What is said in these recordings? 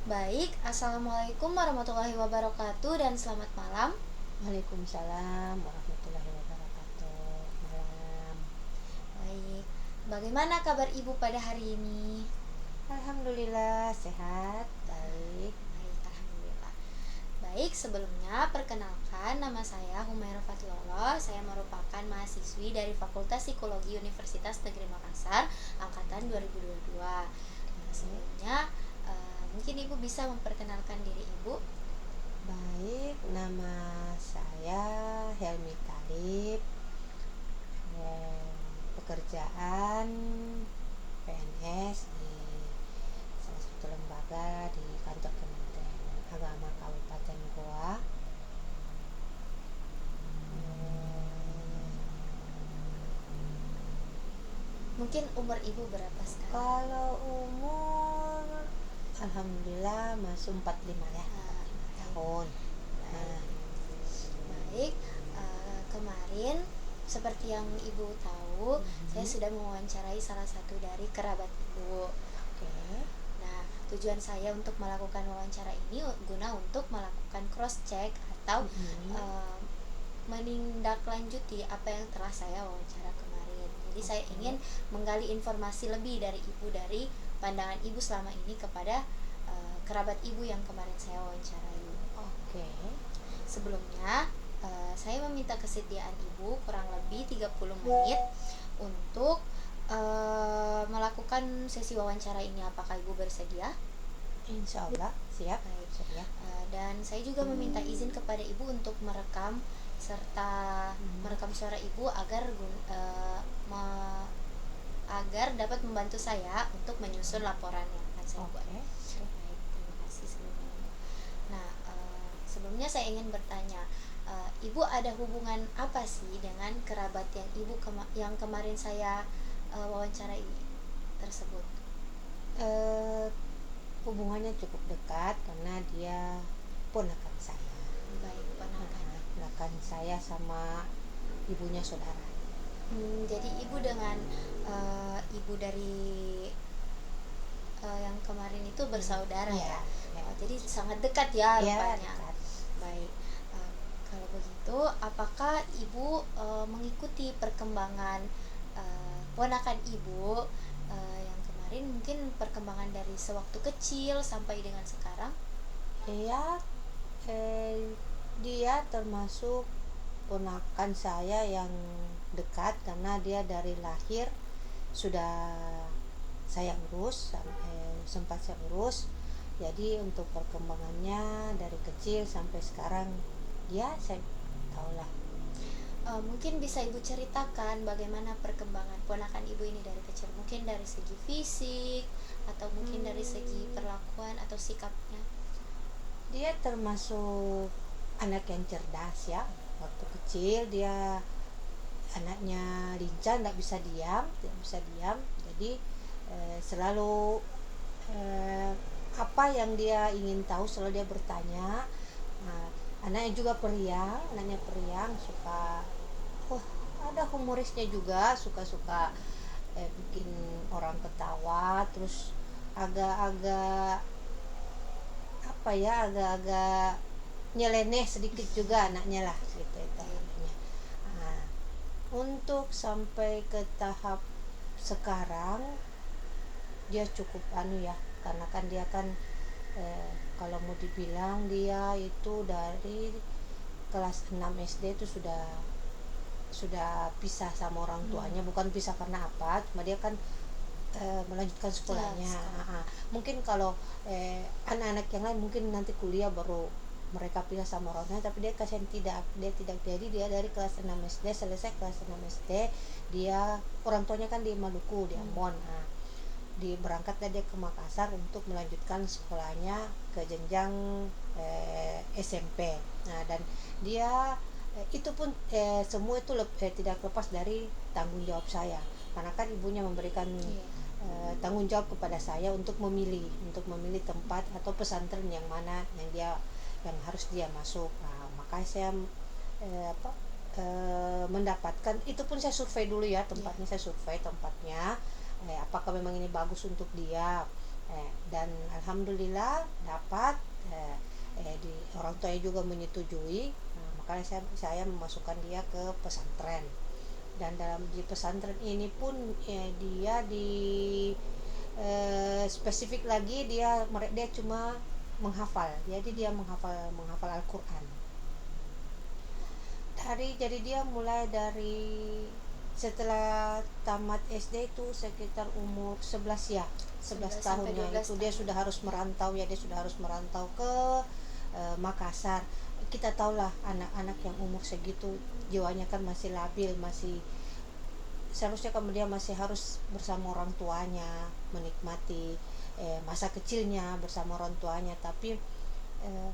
Baik, Assalamualaikum warahmatullahi wabarakatuh dan selamat malam. Waalaikumsalam warahmatullahi wabarakatuh. Malam. Baik, bagaimana kabar ibu pada hari ini? Alhamdulillah sehat, baik. Baik, Alhamdulillah. Baik, sebelumnya perkenalkan nama saya Humaira Fatullah. Saya merupakan mahasiswi dari Fakultas Psikologi Universitas Negeri Makassar angkatan 2022. Sebelumnya mungkin ibu bisa memperkenalkan diri ibu. Baik, nama saya Helmi Talib. Pekerjaan PNS di salah satu lembaga di kantor Kementerian Agama Kabupaten Goa. Mungkin umur ibu berapa sekarang? Kalau umur alhamdulillah masuk 45 ya, 45 tahun. Nah, Baik, kemarin seperti yang ibu tahu, saya sudah mewawancarai salah satu dari kerabat ibu. oke. Nah, tujuan saya untuk melakukan wawancara ini guna untuk melakukan cross check atau menindaklanjuti apa yang telah saya wawancara kemarin. Jadi saya ingin menggali informasi lebih dari ibu, dari pandangan ibu selama ini kepada kerabat ibu yang kemarin saya wawancarai. Oke. Sebelumnya, saya meminta kesediaan ibu kurang lebih 30 menit untuk melakukan sesi wawancara ini. Apakah ibu bersedia? Insya Allah siap. Baik. Siap. Dan saya juga meminta izin kepada ibu untuk merekam serta merekam suara ibu agar agar dapat membantu saya untuk menyusun laporan yang akan saya buat. Oke. Baik, terima kasih sebelumnya. Nah, sebelumnya saya ingin bertanya, ibu ada hubungan apa sih dengan kerabat yang ibu yang kemarin saya wawancarai tersebut? Hubungannya cukup dekat karena dia ponakan saya. Baik, ponakan. Ponakan saya sama ibunya saudara. Jadi ibu dengan ibu dari yang kemarin itu bersaudara Iya, ya. ya. Jadi sangat dekat ya Ya, rupanya. dekat. Baik. Kalau begitu, apakah ibu mengikuti perkembangan ponakan ibu yang kemarin, mungkin perkembangan dari sewaktu kecil sampai dengan sekarang? Iya, dia termasuk ponakan saya yang dekat karena dia dari lahir sudah saya urus, sempat saya urus. Jadi untuk perkembangannya dari kecil sampai sekarang ya saya tahulah. Mungkin bisa ibu ceritakan bagaimana perkembangan ponakan ibu ini dari kecil, mungkin dari segi fisik atau mungkin dari segi perlakuan atau sikapnya. Dia termasuk anak yang cerdas ya. Waktu kecil dia anaknya lincah, tidak bisa diam. Jadi selalu apa yang dia ingin tahu selalu dia bertanya. Nah, anaknya periang, suka ada humorisnya juga, suka bikin orang ketawa, terus agak-agak apa ya, agak-agak nyeleneh sedikit juga anaknya lah gitu itu anaknya. Nah, untuk sampai ke tahap sekarang dia cukup ya, karena kan dia kan kalau mau dibilang dia itu dari kelas 6 SD itu sudah pisah sama orang tuanya. Bukan pisah karena apa, cuma dia kan melanjutkan sekolahnya. Mungkin kalau anak-anak yang lain mungkin nanti kuliah baru mereka pisah sama orang tuanya, tapi dia kasihan tidak. Jadi dia dari kelas 6 SD, selesai kelas 6 SD dia, orang tuanya kan di Maluku, di Ambon. Berangkatlah dia ke Makassar untuk melanjutkan sekolahnya ke jenjang SMP. Nah, dan dia itu pun semua itu tidak lepas dari tanggung jawab saya, karena kan ibunya memberikan tanggung jawab kepada saya untuk memilih tempat atau pesantren yang mana yang harus dia masuk. Nah, maka saya mendapatkan itu pun saya survei dulu ya tempatnya. Saya survei tempatnya, apakah memang ini bagus untuk dia. Dan alhamdulillah dapat, di orang tuanya juga menyetujui. Nah, makanya saya memasukkan dia ke pesantren. Dan dalam di pesantren ini pun dia di spesifik lagi, dia cuma menghafal. Jadi dia menghafal Al-Qur'an. Jadi dia mulai dari setelah tamat SD itu sekitar umur 11 ya, 11 sampai tahunnya 12 itu dia sudah harus merantau ya, dia sudah harus merantau ke Makassar. Kita tahulah anak-anak yang umur segitu jiwanya kan masih labil, masih seharusnya kan dia masih harus bersama orang tuanya, menikmati masa kecilnya bersama orang tuanya. Tapi eh,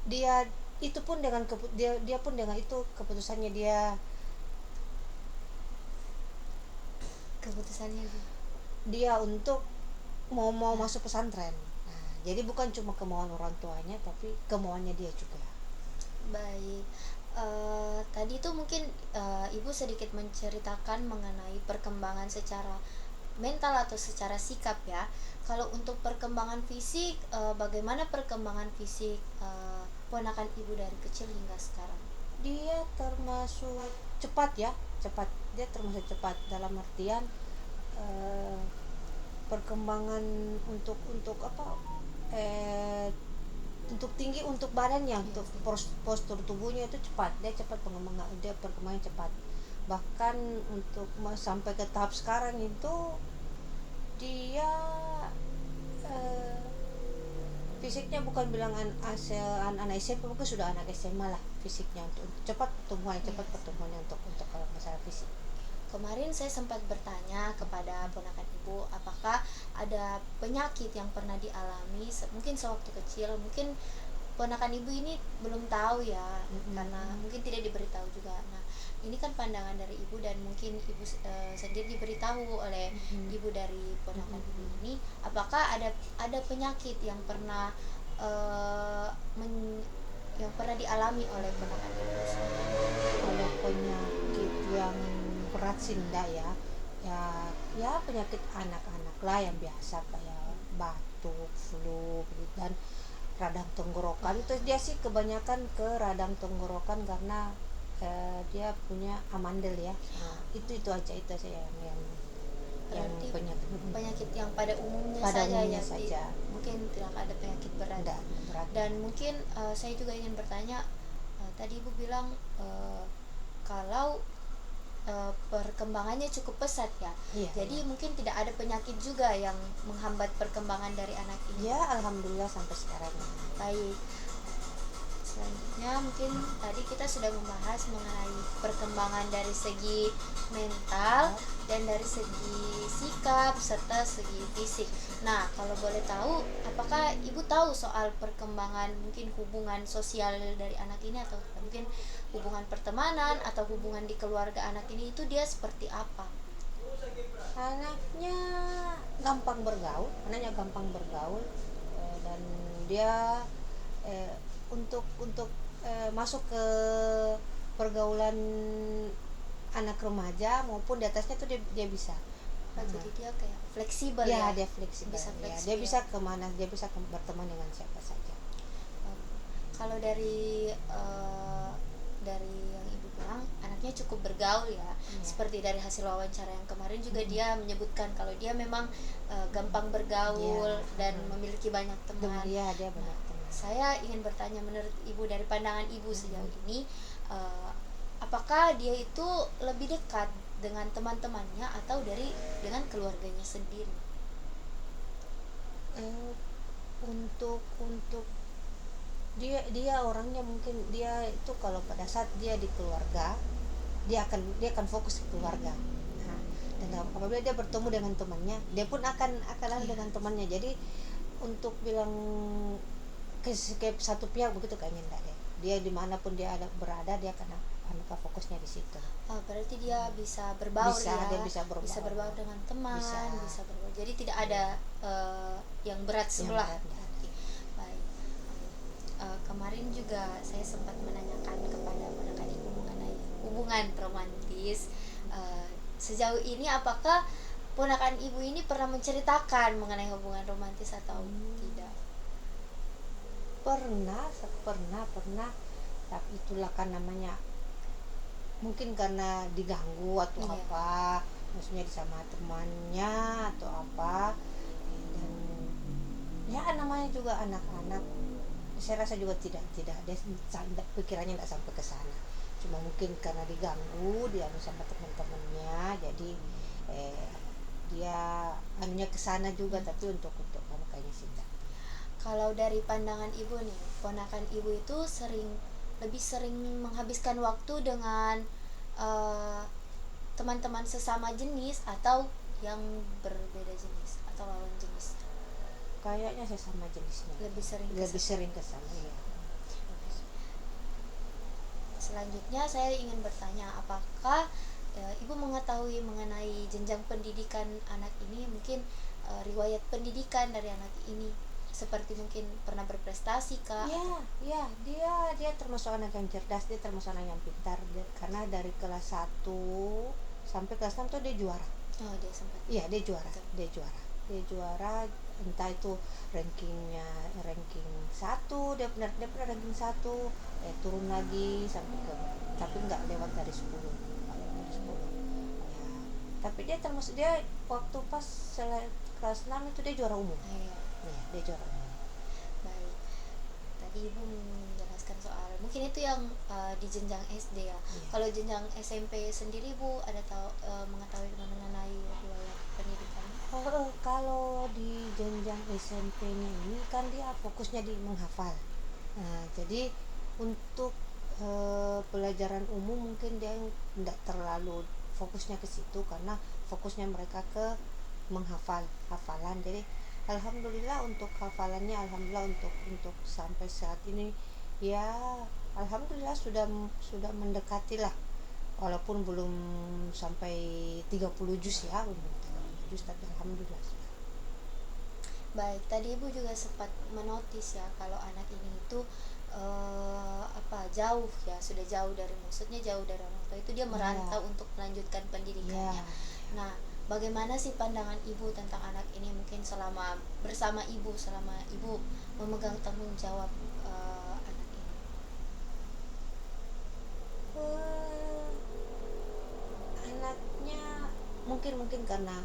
dia itu pun dia pun dengan itu keputusannya keputusannya. dia untuk mau masuk pesantren. Nah, jadi bukan cuma kemauan orang tuanya tapi kemauannya dia juga. Baik. Tadi tuh mungkin ibu sedikit menceritakan mengenai perkembangan secara mental atau secara sikap ya. Kalau untuk perkembangan fisik, bagaimana perkembangan fisik ponakan ibu dari kecil hingga sekarang? Dia termasuk cepat ya, cepat. Dia termasuk cepat dalam artian eh, perkembangan untuk apa, untuk tinggi, untuk badannya, untuk postur tubuhnya itu cepat. Dia perkembangan cepat. Bahkan untuk sampai ke tahap sekarang itu dia eh, fisiknya bukan bilang anak SMP, mungkin sudah anak SMA lah fisiknya, untuk cepat pertumbuhannya untuk kalau masalah fisik. Kemarin saya sempat bertanya kepada ponakan ibu, apakah ada penyakit yang pernah dialami mungkin sewaktu kecil. Mungkin ponakan ibu ini belum tahu ya, karena mungkin tidak diberitahu juga. Nah, ini kan pandangan dari ibu dan mungkin ibu sendiri diberitahu oleh ibu dari ponakan ibu ini, apakah ada penyakit yang pernah yang pernah dialami oleh ponakan ibu? Kalau penyakit yang berat sih enggak ya, ya penyakit anak-anak lah yang biasa kayak batuk, flu dan radang tenggorokan. Itu dia sih kebanyakan ke radang tenggorokan karena dia punya amandel ya. Nah, itu aja, itu saja yang penyakit yang pada umumnya pada saja umumnya ya, saja. mungkin tidak ada penyakit berat. Berat. Dan mungkin saya juga ingin bertanya, tadi ibu bilang kalau perkembangannya cukup pesat ya. Iya, jadi iya. mungkin tidak ada penyakit juga yang menghambat perkembangan dari anak ini. Ya alhamdulillah sampai sekarang. Baik. Selanjutnya mungkin tadi kita sudah membahas mengenai perkembangan dari segi mental dan dari segi sikap serta segi fisik. Nah, kalau boleh tahu, apakah ibu tahu soal perkembangan mungkin hubungan sosial dari anak ini, atau mungkin hubungan pertemanan atau hubungan di keluarga anak ini itu dia seperti apa? Anaknya gampang bergaul, dan dia untuk masuk ke pergaulan anak remaja maupun di atasnya tuh dia bisa. Jadi dia kayak fleksibel Ya, ya. dia fleksibel. Dia bisa kemana, dia bisa berteman dengan siapa saja. Kalau dari yang ibu bilang, anaknya cukup bergaul ya. Seperti dari hasil wawancara yang kemarin juga dia menyebutkan kalau dia memang gampang bergaul dan memiliki banyak teman. Dia banyak teman. Saya ingin bertanya, menurut ibu dari pandangan ibu sejauh ini, apakah dia itu lebih dekat dengan teman-temannya atau dengan keluarganya sendiri? Untuk dia orangnya, mungkin dia itu kalau pada saat dia di keluarga dia akan fokus ke keluarga. Nah, dan apabila dia bertemu dengan temannya, dia pun akan dengan temannya. Jadi untuk bilang ke satu pihak begitu kayaknya enggak deh. Dia dimanapun dia berada, dia akan fokusnya di situ. Berarti dia bisa berbaur ya. Dia bisa berbaur dengan teman, bisa berbaur. Jadi tidak ada yang berat sebelah. Baik. Kemarin juga saya sempat menanyakan kepada ponakan ibu mengenai hubungan romantis. Sejauh ini apakah ponakan ibu ini pernah menceritakan mengenai hubungan romantis atau tidak? Pernah, tapi itulah kan namanya, mungkin karena diganggu atau Iya. apa, maksudnya sama temannya atau apa. Dan ya namanya juga anak-anak, saya rasa juga tidak dia pikirannya tidak sampai ke sana, cuma mungkin karena diganggu dia sama teman-temannya, jadi dia anunya ke sana juga, tapi untuk kamu kayaknya sih enggak. Kalau dari pandangan ibu nih, ponakan ibu itu lebih sering menghabiskan waktu dengan eh, teman-teman sesama jenis atau yang berbeda jenis atau lawan jenis? Kayaknya saya sama jenisnya, Lebih sering ke lebih sana. sering ke sana ya. Selanjutnya saya ingin bertanya, apakah ibu mengetahui mengenai jenjang pendidikan anak ini, mungkin riwayat pendidikan dari anak ini, seperti mungkin pernah berprestasi kah? Ya, dia termasuk anak yang cerdas, dia termasuk anak yang pintar. Karena dari kelas 1 sampai kelas 6 tuh dia juara. Oh, dia sempat. Iya, dia juara, entah itu ranking 1, dia pernah ranking 1, turun lagi sampai ke, tapi nggak lewat dari 10. Dari 10. Ya, tapi dia waktu pas kelas 6 itu dia juara umum. Iya. Ya, dia juara umum. Baik. Tadi ibu menjelaskan soal mungkin itu yang di jenjang SD ya. Iya. Kalau jenjang SMP sendiri ibu ada mengetahui mengenai riwayat pendidikan? Kalau di jenjang SMP-nya ini kan dia fokusnya di menghafal. Nah, jadi untuk pelajaran umum mungkin dia tidak terlalu fokusnya ke situ, karena fokusnya mereka ke hafalan. Jadi alhamdulillah untuk hafalannya, alhamdulillah untuk sampai saat ini ya, alhamdulillah sudah mendekati lah, walaupun belum sampai 30 juz ya, belum 30 juz, tapi alhamdulillah sudah. Baik, tadi ibu juga sempat menotis ya kalau anak ini itu jauh ya, sudah jauh dari, maksudnya jauh dari orang tua, itu dia merantau untuk melanjutkan pendidikannya. Nah, bagaimana sih pandangan ibu tentang anak ini, mungkin bersama ibu selama ibu memegang tanggung jawab anak ini? Anaknya mungkin karena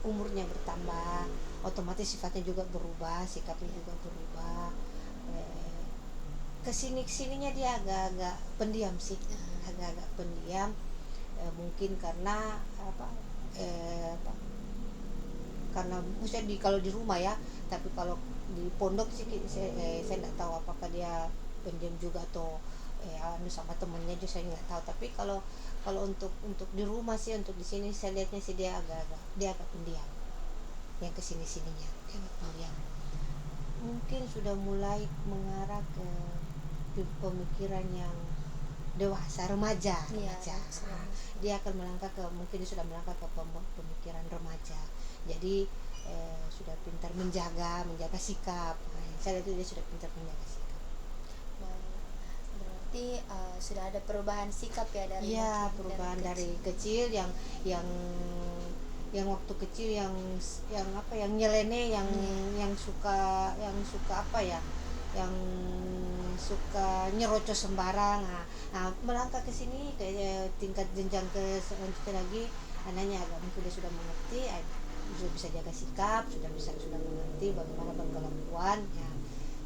umurnya bertambah, otomatis sifatnya juga berubah, sikapnya juga berubah. Kesininya dia agak-agak pendiam sih, agak-agak pendiam. Mungkin karena karena misalnya kalau di rumah ya, tapi kalau di pondok sih saya nggak tahu apakah dia pendiam juga atau sama temennya juga saya nggak tahu. Tapi kalau kalau untuk di rumah sih, untuk di sini saya lihatnya sih dia agak pendiam, yang kesini sininya dia agak pendiam. Mungkin sudah mulai mengarah ke pemikiran yang dewasa, remaja. Dia akan melangkah ke, mungkin dia sudah melangkah ke pemikiran remaja. Jadi sudah pintar menjaga sikap. Saya lihat dia sudah pintar menjaga sikap. Berarti sudah ada perubahan sikap ya dari perubahan dari kecil, yang waktu kecil yang nyeleneh, yang suka yang suka nyerocos sembarang. Nah, melangkah ke sini ke tingkat jenjang ke selanjutnya lagi, anaknya agak mungkin dia sudah mengerti, sudah bisa jaga sikap, sudah mengerti bagaimana berkelakuan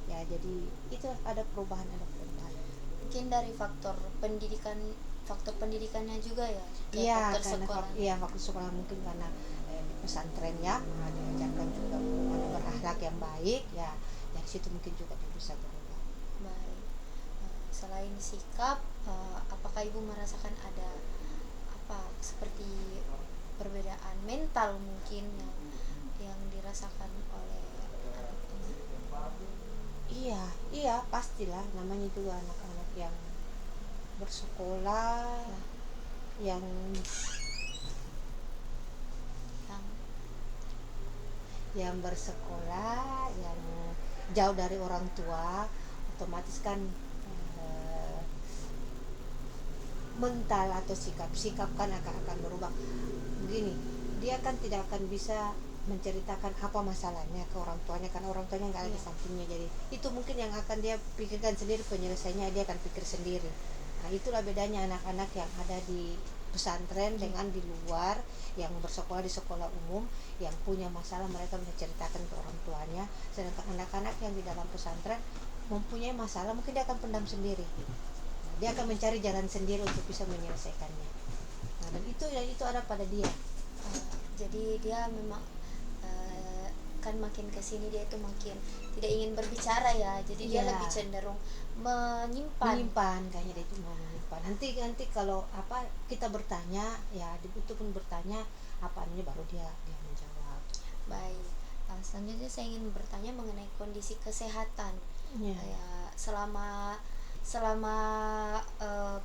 ya, jadi itu ada perubahan. Mungkin dari faktor pendidikannya juga ya, faktor sekolah. Faktor sekolah mungkin karena di pesantren ya, diajarkan juga bagaimana berakhlak yang baik ya, dari situ mungkin juga dia bisa berubah. Baik. Selain sikap, apakah ibu merasakan ada seperti perbedaan mental mungkin yang dirasakan oleh anak ini? Iya, pastilah, namanya juga anak-anak yang bersekolah, yang bersekolah, yang jauh dari orang tua, otomatis kan mental atau sikap kan akan berubah. Begini, dia kan tidak akan bisa menceritakan apa masalahnya ke orang tuanya karena orang tuanya nggak ada di Iya. sampingnya, jadi itu mungkin yang akan dia pikirkan sendiri, penyelesaiannya dia akan pikir sendiri. Nah, itulah bedanya anak-anak yang ada di pesantren dengan di luar yang bersekolah di sekolah umum. Yang punya masalah mereka bisa ceritakan ke orang tuanya, sedangkan anak-anak yang di dalam pesantren mempunyai masalah mungkin dia akan pendam sendiri. Nah, dia akan mencari jalan sendiri untuk bisa menyelesaikannya. Nah, dan itu ada pada dia. Jadi dia memang kan makin kesini dia itu makin tidak ingin berbicara ya, jadi dia Iya. lebih cenderung menyimpan. Kayaknya dia cuma menyimpan. Nanti kalau apa kita bertanya ya, itu pun bertanya apa ini, baru dia menjawab. Baik, selanjutnya saya ingin bertanya mengenai kondisi kesehatan. Ya. Ya, selama selama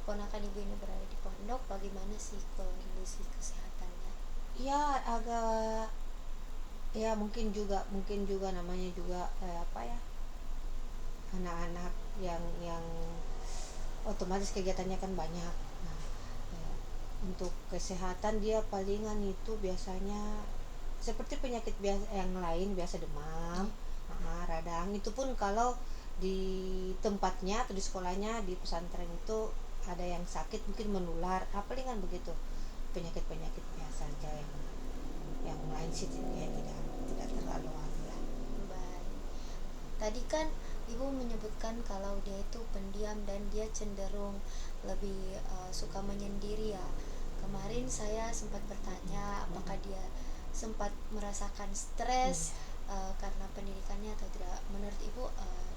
ponakan ibu ini berada di pondok, bagaimana sih kondisi kesehatannya? Ya agak, ya mungkin juga namanya juga apa ya, anak-anak yang otomatis kegiatannya kan banyak. Nah, untuk kesehatan dia palingan itu biasanya seperti penyakit biasa yang lain, biasa demam, radang. Itu pun kalau di tempatnya atau di sekolahnya di pesantren itu ada yang sakit mungkin menular, palingan begitu, penyakit-penyakit biasa aja. Yang lain sih ya tidak terlalu anu lah. Baik. Tadi kan ibu menyebutkan kalau dia itu pendiam dan dia cenderung lebih suka menyendiri ya. Kemarin saya sempat bertanya apakah dia sempat merasakan stres karena pendidikannya atau tidak. Menurut ibu,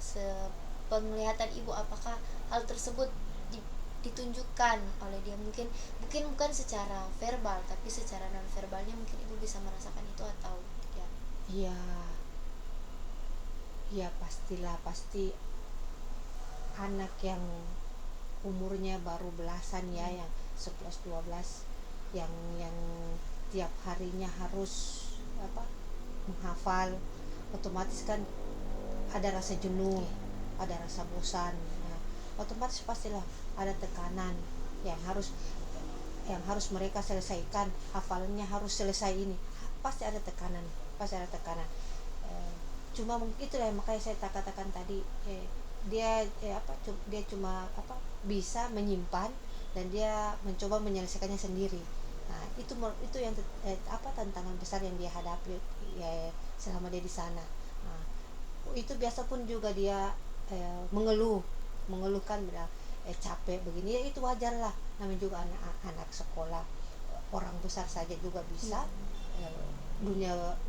sepenglihatan ibu, apakah hal tersebut ditunjukkan oleh dia, mungkin mungkin bukan secara verbal tapi secara non verbalnya mungkin ibu bisa merasakan itu atau ya? Iya, iya pastilah, pasti anak yang umurnya baru belasan ya, yang 11 12, yang tiap harinya harus apa, menghafal, otomatis kan ada rasa jenuh, ada rasa bosan. Nah, otomatis pastilah ada tekanan yang harus mereka selesaikan, hafalannya harus selesai ini, pasti ada tekanan, pasti ada tekanan. Cuma mungkin itulah yang makanya saya katakan tadi, dia cuma bisa menyimpan dan dia mencoba menyelesaikannya sendiri. Nah, itu yang tantangan besar yang dia hadapi ya selama dia di sana. Nah, itu biasa pun juga dia mengeluhkan bilang capek begini, ya itu wajar lah, namanya juga anak sekolah. Orang besar saja juga bisa.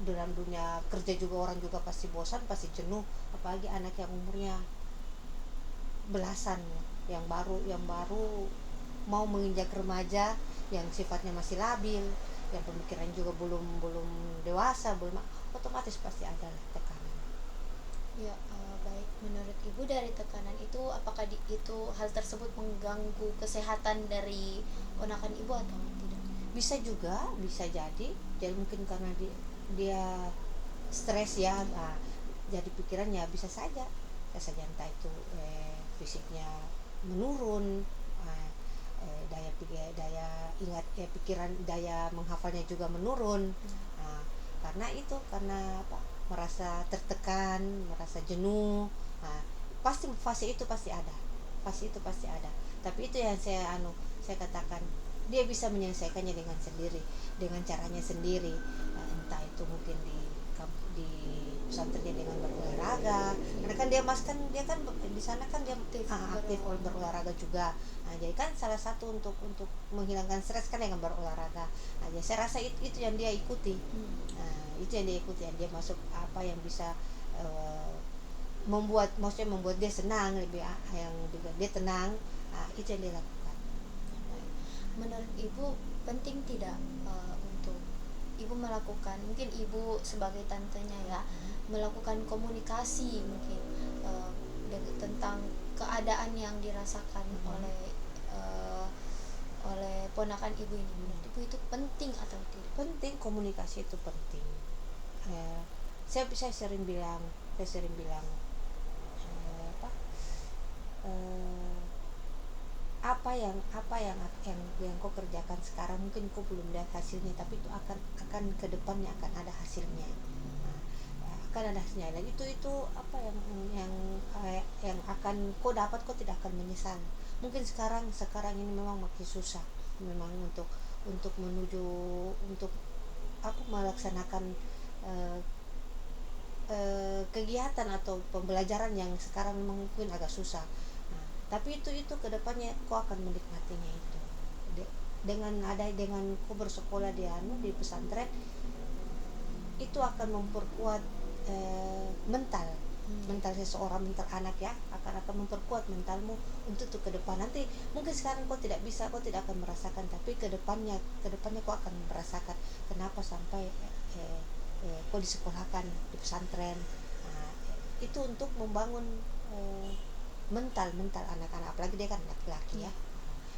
Dalam dunia kerja juga orang juga pasti bosan, pasti jenuh, apalagi anak yang umurnya belasan, yang baru mau menginjak remaja, yang sifatnya masih labil, yang pemikiran juga belum belum dewasa, belum, otomatis pasti ada tekanan. Ya, baik. Menurut ibu dari tekanan itu, apakah itu hal tersebut mengganggu kesehatan dari ponakan ibu atau tidak? Bisa juga, bisa jadi mungkin karena dia stres ya. Jadi pikirannya bisa saja entah itu fisiknya menurun, daya ingat, pikiran, daya menghafalnya juga menurun. Karena merasa tertekan, merasa jenuh. Pasti fase itu pasti ada, tapi itu yang saya katakan, dia bisa menyelesaikannya dengan sendiri, dengan caranya sendiri. Entah itu mungkin di pesantrennya dengan berolahraga, karena kan dia kan di sana kan dia aktif berolahraga juga. Jadi kan salah satu untuk menghilangkan stres kan dengan berolahraga. Jadi saya rasa itu yang dia ikuti. Yang dia masuk yang bisa membuat dia senang, yang dia tenang. Itu yang dia lakukan. Menurut ibu penting tidak untuk ibu melakukan, mungkin ibu sebagai tantenya ya, melakukan komunikasi mungkin tentang keadaan yang dirasakan oleh ponakan ibu ini? Menurut ibu itu penting atau tidak? Penting, komunikasi itu penting. Saya sering bilang apa yang kau kerjakan sekarang mungkin kau belum lihat hasilnya, tapi itu akan ke depannya akan ada hasilnya. Nah, akan ada hasilnya, dan itu apa yang akan kau dapat, kau tidak akan menyesal. Mungkin sekarang ini memang makin susah memang untuk menuju untuk aku melaksanakan eh, kegiatan atau pembelajaran yang sekarang memang mungkin agak susah. Nah, tapi itu kedepannya kau akan menikmatinya itu. Dengan kau bersekolah di pesantren, itu akan memperkuat mental mental seseorang, mental anak ya, akan memperkuat mentalmu untuk tuh ke depan. Nanti mungkin sekarang kau tidak bisa, kau tidak akan merasakan, tapi kedepannya kau akan merasakan kenapa sampai kau disekolahkan di pesantren. Nah, itu untuk membangun mental anak-anak, apalagi dia kan laki-laki ya,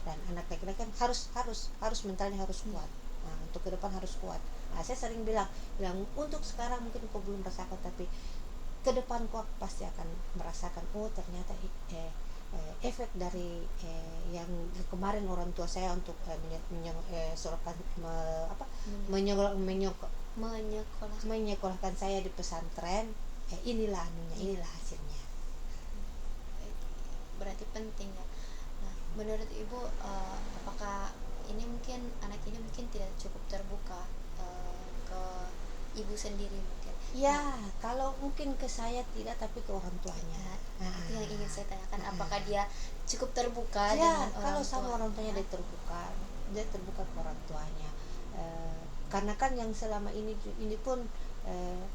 dan anak laki-laki kan harus mentalnya harus kuat. Nah, untuk ke depan harus kuat. Nah, saya sering bilang untuk sekarang mungkin kau belum merasakan, tapi ke depan kau pasti akan merasakan, oh ternyata efek dari yang kemarin orang tua saya untuk menyekolahkan saya di pesantren, inilah inilah hasilnya. Berarti penting ya. Nah, menurut ibu, apakah ini mungkin anak ini mungkin tidak cukup terbuka ke ibu sendiri mungkin? Ya, kalau mungkin ke saya tidak, tapi ke orang tuanya. Itu yang ingin saya tanyakan, apakah dia cukup terbuka Ya, dengan kalau orang sama tua? orang tuanya dia terbuka ke orang tuanya. Karena kan yang selama ini pun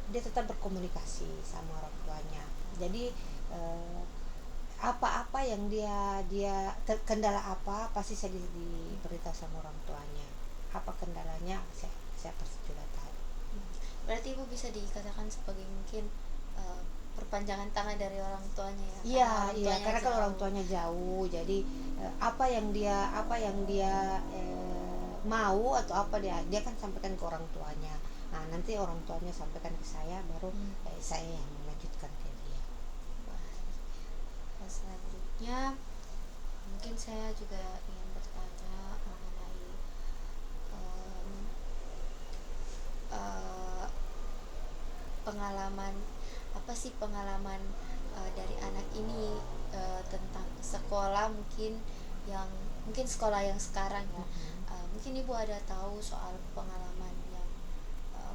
dia tetap berkomunikasi sama orang tuanya. Jadi apa-apa yang kendala apa pasti saya diberitahu sama orang tuanya. Apa kendalanya saya pasti juga tahu. Berarti ibu bisa dikatakan sebagai mungkin perpanjangan tangan dari orang tuanya ya? Iya, karena kan orang tuanya jauh, jadi apa yang dia mau atau apa dia kan sampaikan ke orang tuanya. Nah, nanti orang tuanya sampaikan ke saya, baru saya yang melanjutkan ke dia. Selanjutnya mungkin saya juga ingin bertanya mengenai em, eh, pengalaman, apa sih pengalaman dari anak ini tentang sekolah, mungkin sekolah yang sekarang ya. Mungkin ibu ada tahu soal pengalaman yang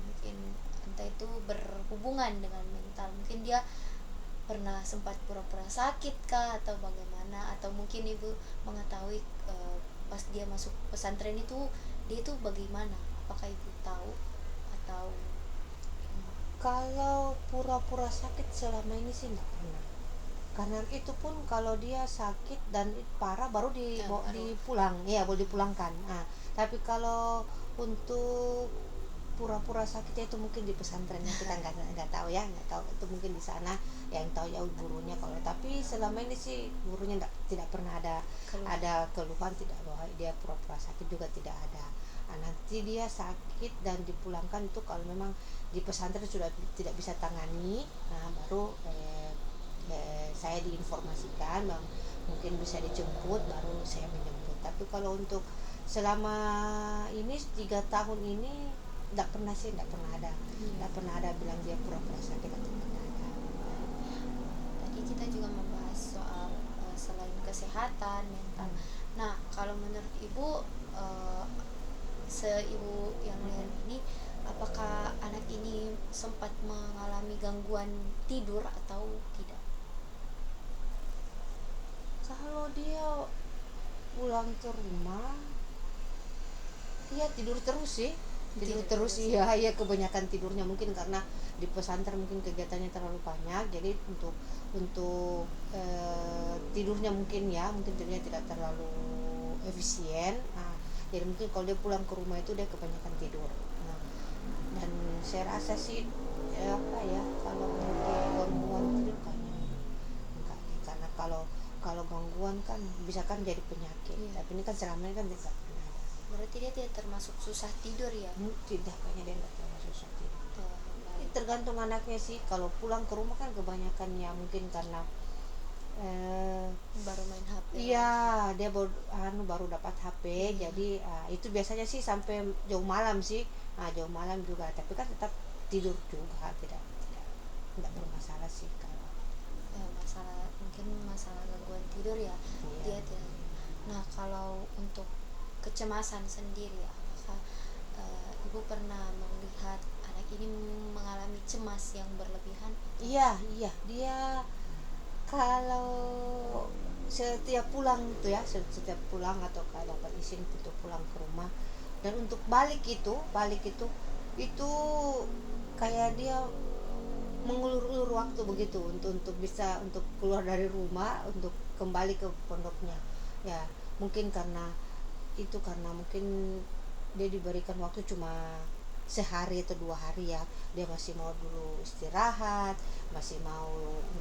mungkin entah itu berhubungan dengan mental, mungkin dia pernah sempat pura-pura sakit kah atau bagaimana, atau mungkin ibu mengetahui pas dia masuk pesantren itu dia itu bagaimana, apakah ibu tahu atau Kalau pura-pura sakit selama ini sih nggak pernah. Karena itu pun kalau dia sakit dan parah baru baru. dipulang, ya boleh dipulangkan. Nah, tapi kalau untuk pura-pura sakitnya itu mungkin di pesantrennya kita nggak tahu ya, nggak tahu itu mungkin di sana yang tahu ya gurunya. Kalau tapi selama ini sih gurunya tidak pernah ada keluhan, tidak bahwa dia pura-pura sakit juga tidak ada. Nah, nanti dia sakit dan dipulangkan itu kalau memang di pesantren sudah tidak bisa tangani, nah baru saya diinformasikan bang mungkin bisa dijemput, baru saya menjemput. Tapi kalau untuk selama ini 3 tahun ini tidak pernah ada bilang dia pura-pura sakit atau tidak ada. tadi kita juga membahas soal selain kesehatan mental. Nah, kalau menurut ibu, seibu yang lain ini, apakah anak ini sempat mengalami gangguan tidur atau tidak? Kalau dia pulang ke rumah, dia tidur terus sih, iya kebanyakan tidurnya mungkin karena di pesantren mungkin kegiatannya terlalu banyak, jadi untuk tidurnya mungkin tidurnya tidak terlalu efisien. Nah, jadi mungkin kalau dia pulang ke rumah itu dia kebanyakan tidur. Nah, dan saya rasa sih kalau mungkin gangguan tidur kayaknya enggak deh, karena kalau gangguan kan bisa kan jadi penyakit. Tapi ini kan selama ini kan tidak pernah ada. Berarti dia tidak termasuk susah tidur ya? Tidak, kayaknya dia tidak termasuk susah tidur. Baik. Tergantung anaknya sih. Kalau pulang ke rumah kan kebanyakan ya mungkin karena eh, baru main HP. iya dia baru dapat HP. Jadi itu biasanya sih sampai jauh malam sih. Jauh malam juga, tapi kan tetap tidur juga, tidak bermasalah sih kalau Ya, masalah mungkin masalah gangguan tidur ya, iya. dia tidak. Nah, kalau untuk kecemasan sendiri, apakah ibu pernah melihat anak ini mengalami cemas yang berlebihan? Iya, iya, dia kalau setiap pulang tuh ya, setiap pulang atau kalau dapat izin untuk pulang ke rumah, dan untuk balik itu kayak dia mengulur-ulur waktu begitu untuk bisa untuk keluar dari rumah untuk kembali ke pondoknya. Ya, mungkin karena mungkin dia diberikan waktu cuma sehari atau 2 hari ya, dia masih mau dulu istirahat, masih mau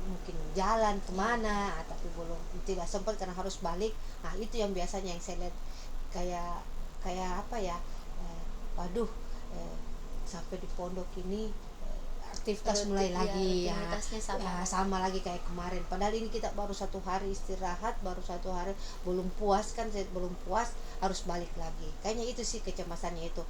mungkin jalan kemana, tapi belum, tidak sempat karena harus balik. Itu yang biasanya yang saya lihat, kayak kayak apa ya, waduh, eh, sampai di pondok ini aktivitas mulai lagi ya, rutinitasnya sama. ya sama lagi kayak kemarin, padahal ini kita baru 1 hari istirahat, baru 1 hari, belum puas kan, belum puas harus balik lagi. Kayaknya itu sih kecemasannya itu,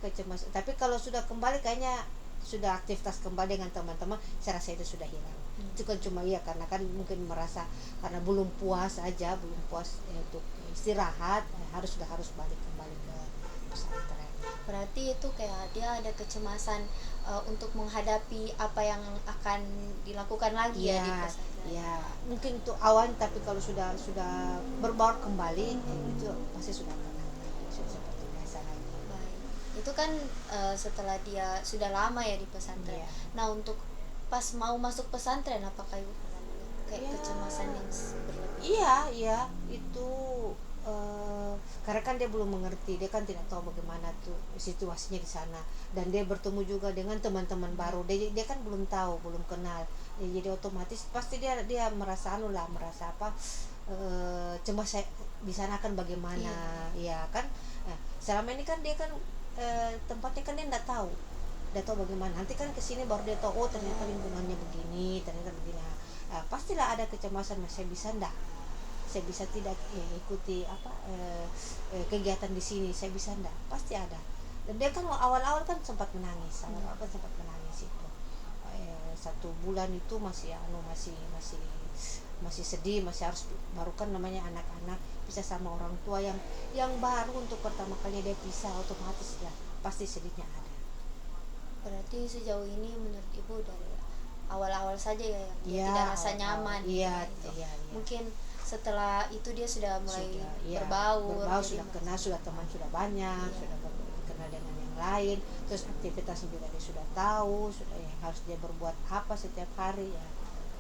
kecemasan. Tapi kalau sudah kembali kayaknya sudah aktivitas kembali dengan teman-teman, saya rasa itu sudah hilang. Itu kan cuma ya karena kan mungkin merasa karena belum puas aja, belum puas untuk istirahat, harus balik kembali ke pesantren. Berarti itu kayak dia ada kecemasan untuk menghadapi apa yang akan dilakukan lagi ya di pesantren. Ya, mungkin untuk awal, tapi kalau sudah berbaur kembali, itu pasti sudah tenang lagi, sudah seperti biasa lagi. Baik. Itu kan setelah dia sudah lama ya di pesantren. Iya. Nah, untuk pas mau masuk pesantren, apakah ibu pernah melihat kayak Ya. kecemasan yang berlebihan? Iya, itu karena kan dia belum mengerti, dia kan tidak tahu bagaimana tuh situasinya di sana, dan dia bertemu juga dengan teman-teman baru, dia kan belum tahu, belum kenal. Jadi otomatis pasti dia merasa merasa apa, cemas di sana kan bagaimana. Iya kan. Selama ini kan dia kan tempatnya kan dia tidak tahu bagaimana, nanti kan kesini baru dia tahu, oh ternyata lingkungannya begini, ternyata begini. Pastilah ada kecemasan, saya bisa tidak ikuti kegiatan di sini, saya bisa enggak, pasti ada. Dan dia kan awal-awal kan sempat menangis, itu 1 bulan itu masih sedih, masih harus, baru kan namanya anak-anak bisa sama orang tua yang baru untuk pertama kalinya dia pisah, otomatis ya pasti sedihnya ada. Berarti sejauh ini menurut ibu dari awal-awal saja ya yang dia Ya, tidak rasa nyaman. iya, gitu. iya. Mungkin setelah itu dia sudah mulai Iya, berbaur, sudah kenal, sudah teman, sudah banyak, Iya. sudah kenal dengan yang lain, terus aktivitasnya juga dia sudah tahu, sudah yang harus dia berbuat apa setiap hari ya,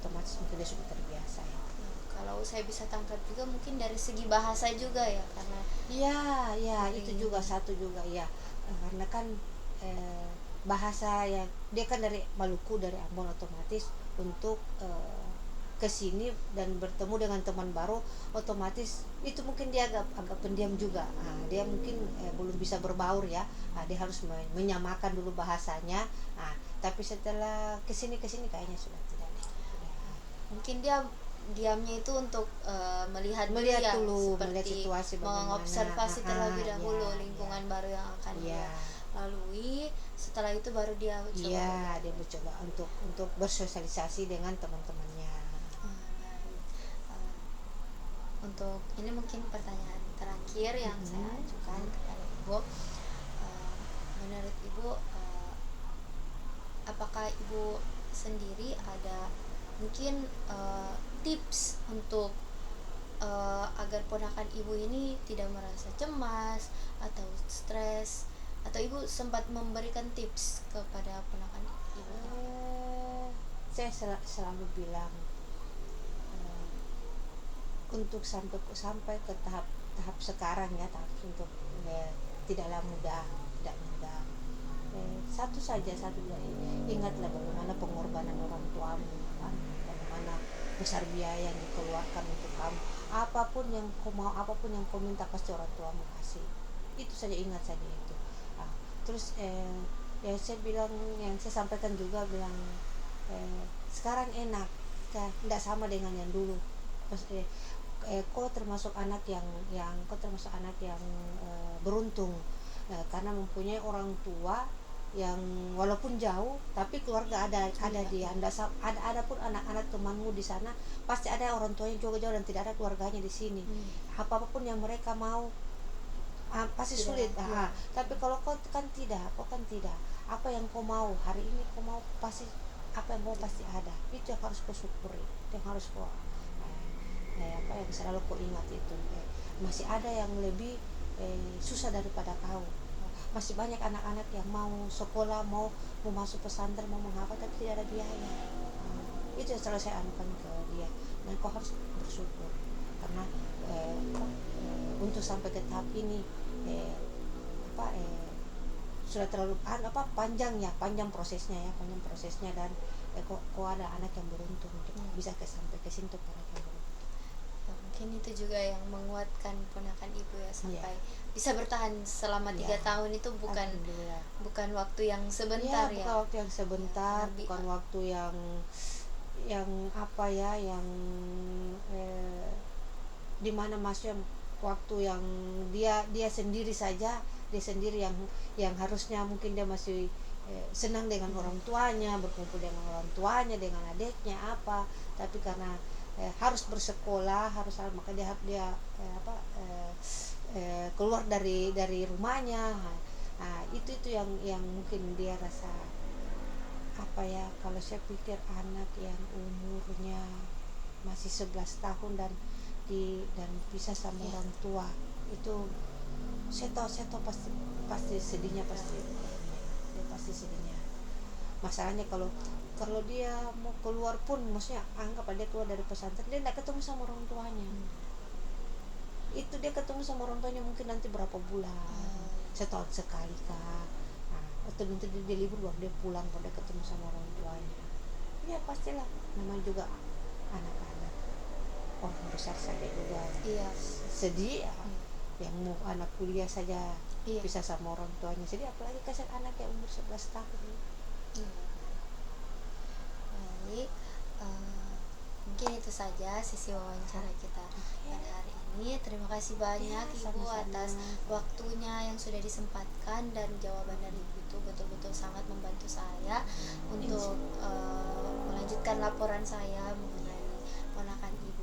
otomatis mungkin dia sudah terbiasa ya. Ya, kalau saya bisa tangkap juga mungkin dari segi bahasa juga ya, karena Iya, itu juga satu juga ya. Karena kan bahasa yang dia kan dari Maluku, dari Ambon, otomatis untuk ke sini dan bertemu dengan teman baru, otomatis itu mungkin dia agak pendiam juga. Dia mungkin belum bisa berbaur ya. Dia harus menyamakan dulu bahasanya. Tapi setelah kesini kayaknya sudah tidak deh. mungkin dia diamnya itu untuk melihat Melihat ya, dulu, seperti melihat situasi bagaimana. mengobservasi terlebih dahulu Iya, lingkungan baru yang akan Iya. dia lalui. Setelah itu baru dia coba. Iya, dia mencoba untuk bersosialisasi dengan teman-temannya. Baik. Untuk ini mungkin pertanyaan terakhir yang saya ajukan kepada ibu. Menurut ibu, apakah ibu sendiri ada mungkin tips untuk agar ponakan ibu ini tidak merasa cemas atau stres, atau ibu sempat memberikan tips kepada ponakan ibu? Saya selalu bilang, untuk sampai ke tahap sekarang ya, tahap untuk tidaklah mudah, tidak mudah. Satu saja, ingatlah bagaimana pengorbanan orang tuamu, kan? Bagaimana besar biaya yang dikeluarkan untuk kamu. Apapun yang kau mau, apapun yang kau minta, pasti orang tuamu kasih. Itu saja, ingat saja itu. Terus yang saya bilang, yang saya sampaikan juga, bilang sekarang enak, menikah, tidak sama dengan yang dulu. Kau termasuk anak yang beruntung, karena mempunyai orang tua yang walaupun jauh tapi keluarga ada dia. Ada pun anak-anak temanmu di sana pasti ada orang tuanya juga jauh dan tidak ada keluarganya di sini. Apapun yang mereka mau, pasti Tidak, sulit. iya. Tapi kalau kau kan tidak, apa yang kau mau hari ini, kau mau pasti, apa yang kau pasti ada. Itu yang harus kau syukuri, itu yang harus kau apa yang selalu kau ingat itu. Masih ada yang lebih susah daripada kau. Masih banyak anak-anak yang mau sekolah, mau masuk pesantren, mau mengapa, tapi tidak ada biaya. Itu yang selalu saya anukan ke dia, dan kau harus bersyukur karena untuk sampai ke tahap ini apa sudah terlalu panjang prosesnya dan kok ada anak yang beruntung untuk bisa sampai ke sini, untuk orang yang beruntung. Ya, mungkin itu juga yang menguatkan ponakan ibu ya sampai bisa bertahan selama 3 Iya. tahun. Itu bukan waktu yang sebentar ya. Bukan waktu yang sebentar, Ya, bukan waktu yang apa ya, yang dimana maksudnya waktu yang dia sendiri saja, dia sendiri yang harusnya mungkin dia masih senang dengan orang tuanya, berkumpul dengan orang tuanya, dengan adiknya apa, tapi karena harus bersekolah, maka dia keluar dari rumahnya. Itu yang mungkin dia rasa apa ya, kalau saya pikir anak yang umurnya masih 11 tahun dan pisah sama orang tua, itu saya tahu pasti sedihnya, pasti sedihnya. Masalahnya kalau dia mau keluar pun, maksudnya anggap dia keluar dari pesantren, dia tidak ketemu sama orang tuanya. Itu dia ketemu sama orang tuanya mungkin nanti berapa bulan, setahun sekali kah, atau nanti dia libur baru dia pulang, baru dia ketemu sama orang tuanya. Ya pastilah, namanya juga anak-anak, orang besar saja juga sedih ya. Yang mau anak kuliah saja bisa sama orang tuanya sedih, apalagi kasih anak yang umur 11 tahun. Baik, mungkin itu saja sesi wawancara kita pada hari ini. Terima kasih banyak Ibu sama-sama. atas waktunya yang sudah disempatkan, dan jawaban dari Ibu itu betul-betul sangat membantu saya untuk melanjutkan laporan saya mengenai ponakan Ibu.